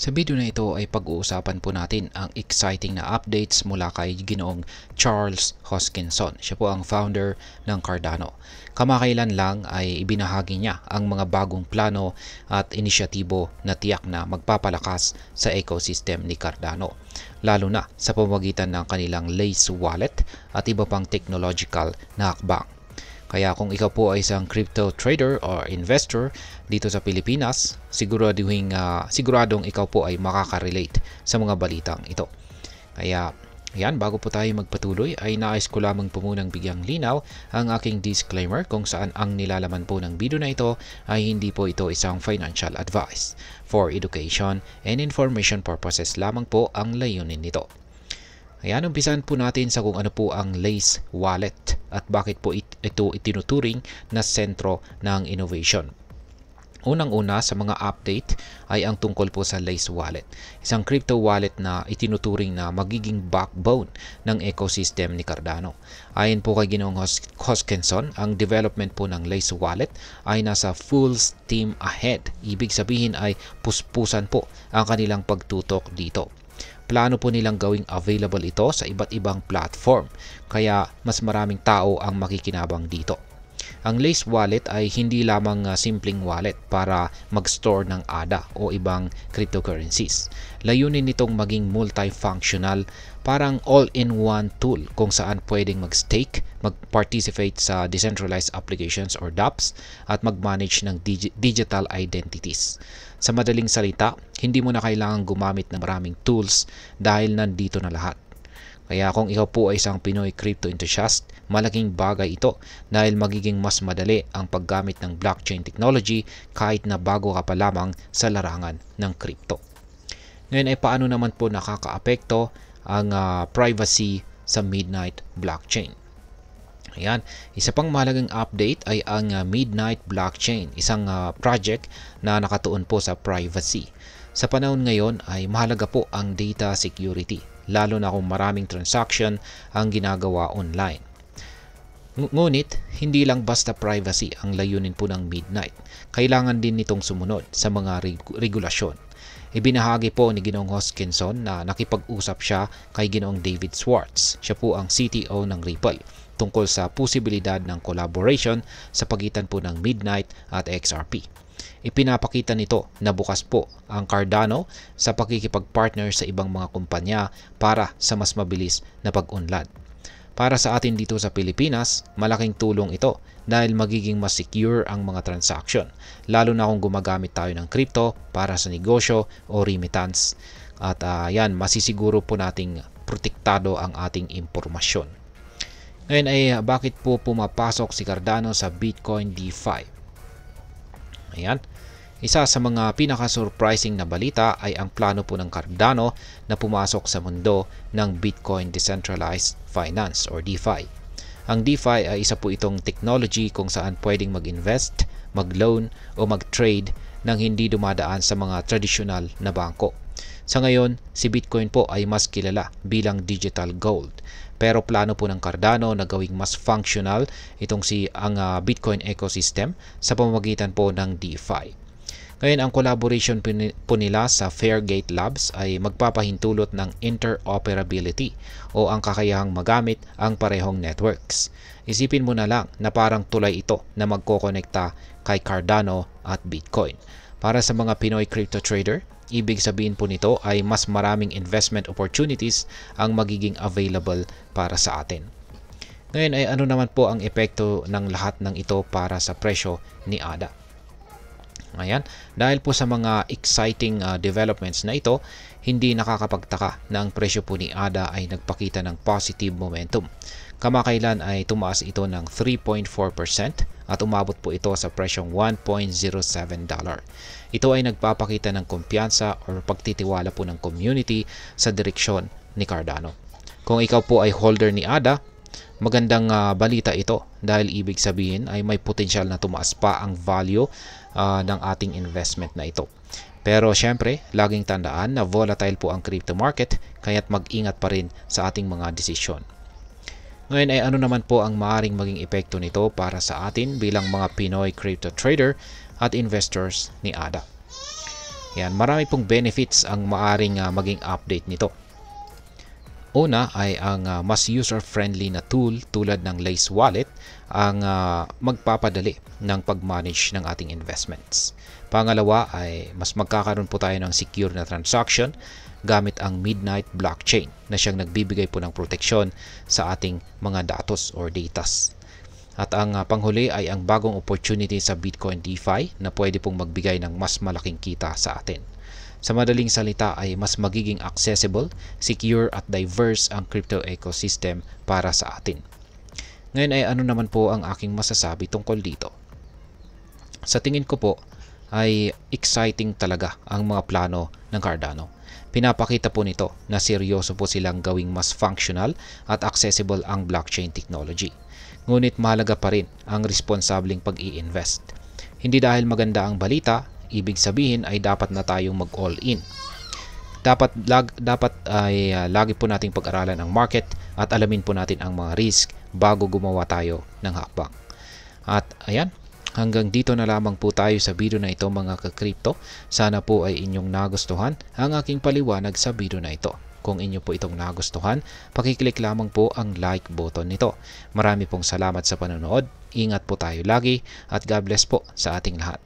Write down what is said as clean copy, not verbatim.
Sa video na ito ay pag-uusapan po natin ang exciting na updates mula kay Ginoong Charles Hoskinson. Siya po ang founder ng Cardano. Kamakailan lang ay ibinahagi niya ang mga bagong plano at inisyatibo na tiyak na magpapalakas sa ecosystem ni Cardano, lalo na sa pamamagitan ng kanilang Lace wallet at iba pang technological na hakbang. Kaya kung ikaw po ay isang crypto trader or investor dito sa Pilipinas, siguradong ikaw po ay makaka-relate sa mga balitang ito. Kaya yan, bago po tayo magpatuloy ay nais ko lamang po munang bigyang linaw ang aking disclaimer kung saan ang nilalaman po ng video na ito ay hindi po ito isang financial advice. For education and information purposes lamang po ang layunin nito. Ayan, umpisan po natin sa kung ano po ang Lace wallet at bakit po ito itinuturing na sentro ng innovation. Unang-una sa mga update ay ang tungkol po sa Lace wallet. Isang crypto wallet na itinuturing na magiging backbone ng ecosystem ni Cardano. Ayon po kay Ginoong Hoskinson, ang development po ng Lace wallet ay nasa full steam ahead. Ibig sabihin ay puspusan po ang kanilang pagtutok dito. Plano po nilang gawing available ito sa iba't ibang platform, kaya mas maraming tao ang makikinabang dito. Ang Lace wallet ay hindi lamang simpleng wallet para mag-store ng ADA o ibang cryptocurrencies. Layunin nitong maging multifunctional, parang all-in-one tool kung saan pwedeng mag-stake, mag-participate sa decentralized applications or dApps, at mag-manage ng digital identities. Sa madaling salita, hindi mo na kailangang gumamit ng maraming tools dahil nandito na lahat. Kaya kung ikaw po ay isang Pinoy crypto enthusiast, malaking bagay ito dahil magiging mas madali ang paggamit ng blockchain technology kahit na bago ka pa lamang sa larangan ng crypto. Ngayon ay paano naman po nakakaapekto ang privacy sa Midnight blockchain? Ayan, isa pang mahalagang update ay ang Midnight blockchain, isang project na nakatuon po sa privacy. Sa panahon ngayon ay mahalaga po ang data security, lalo na kung maraming transaction ang ginagawa online. Ngunit, hindi lang basta privacy ang layunin po ng Midnight. Kailangan din nitong sumunod sa mga regulasyon. Ibinahagi po ni Ginoong Hoskinson na nakipag-usap siya kay Ginoong David Schwartz. Siya po ang CTO ng Ripple tungkol sa posibilidad ng collaboration sa pagitan po ng Midnight at XRP. Ipinapakita nito na bukas po ang Cardano sa pakikipag-partner sa ibang mga kumpanya para sa mas mabilis na pag-unlad. Para sa atin dito sa Pilipinas, malaking tulong ito dahil magiging mas secure ang mga transaction, lalo na kung gumagamit tayo ng crypto para sa negosyo o remittance. At yan, masisiguro po nating protektado ang ating impormasyon. Ngayon ay bakit po pumapasok si Cardano sa Bitcoin DeFi? Ayan. Isa sa mga pinaka-surprising na balita ay ang plano po ng Cardano na pumasok sa mundo ng Bitcoin Decentralized Finance or DeFi. Ang DeFi ay isa po itong technology kung saan pwedeng mag-invest, mag-loan o mag-trade nang hindi dumadaan sa mga tradisyonal na bangko. Sa ngayon, si Bitcoin po ay mas kilala bilang digital gold. Pero plano po ng Cardano na gawing mas functional itong ang Bitcoin ecosystem sa pamamagitan po ng DeFi. Ngayon, ang collaboration po nila sa Fairgate Labs ay magpapahintulot ng interoperability o ang kakayahang magamit ang parehong networks. Isipin mo na lang na parang tulay ito na magkokonekta kay Cardano at Bitcoin. Para sa mga Pinoy crypto trader, ibig sabihin po nito ay mas maraming investment opportunities ang magiging available para sa atin. Ngayon ay ano naman po ang epekto ng lahat ng ito para sa presyo ni ADA? Ayan, dahil po sa mga exciting developments na ito, hindi nakakapagtaka na ang presyo po ni ADA ay nagpakita ng positive momentum. Kamakailan ay tumaas ito ng 3.4% at umabot po ito sa presyong $1.07. Ito ay nagpapakita ng kumpiyansa o pagtitiwala po ng community sa direksyon ni Cardano. Kung ikaw po ay holder ni ADA, magandang balita ito dahil ibig sabihin ay may potensyal na tumaas pa ang value ng ating investment na ito. Pero syempre, laging tandaan na volatile po ang crypto market kaya't mag-ingat pa rin sa ating mga desisyon. Ngayon ay ano naman po ang maaaring maging epekto nito para sa atin bilang mga Pinoy crypto trader at investors ni ADA? Yan, marami pong benefits ang maaring maging update nito. Una ay ang mas user-friendly na tool tulad ng Lace Wallet ang magpapadali ng pag-manage ng ating investments. Pangalawa ay mas magkakaroon po tayo ng secure na transaction gamit ang Midnight Blockchain na siyang nagbibigay po ng proteksyon sa ating mga datos or datas. At ang panghuli ay ang bagong opportunity sa Bitcoin DeFi na pwede pong magbigay ng mas malaking kita sa atin. Sa madaling salita ay mas magiging accessible, secure at diverse ang crypto ecosystem para sa atin. Ngayon ay ano naman po ang aking masasabi tungkol dito? Sa tingin ko po ay exciting talaga ang mga plano ng Cardano. Pinapakita po nito na seryoso po silang gawing mas functional at accessible ang blockchain technology. Ngunit mahalaga pa rin ang responsableng pag-i-invest. Hindi dahil maganda ang balita, ibig sabihin ay dapat na tayong mag-all in. Dapat ay lagi po nating pag-aralan ang market at alamin po natin ang mga risk bago gumawa tayo ng hakbang. At ayan, hanggang dito na lamang po tayo sa video na ito mga ka-crypto. Sana po ay inyong nagustuhan ang aking paliwanag sa video na ito. Kung inyo po itong nagustuhan, pakiclick lamang po ang like button nito. Marami pong salamat sa panonood. Ingat po tayo lagi at God bless po sa ating lahat.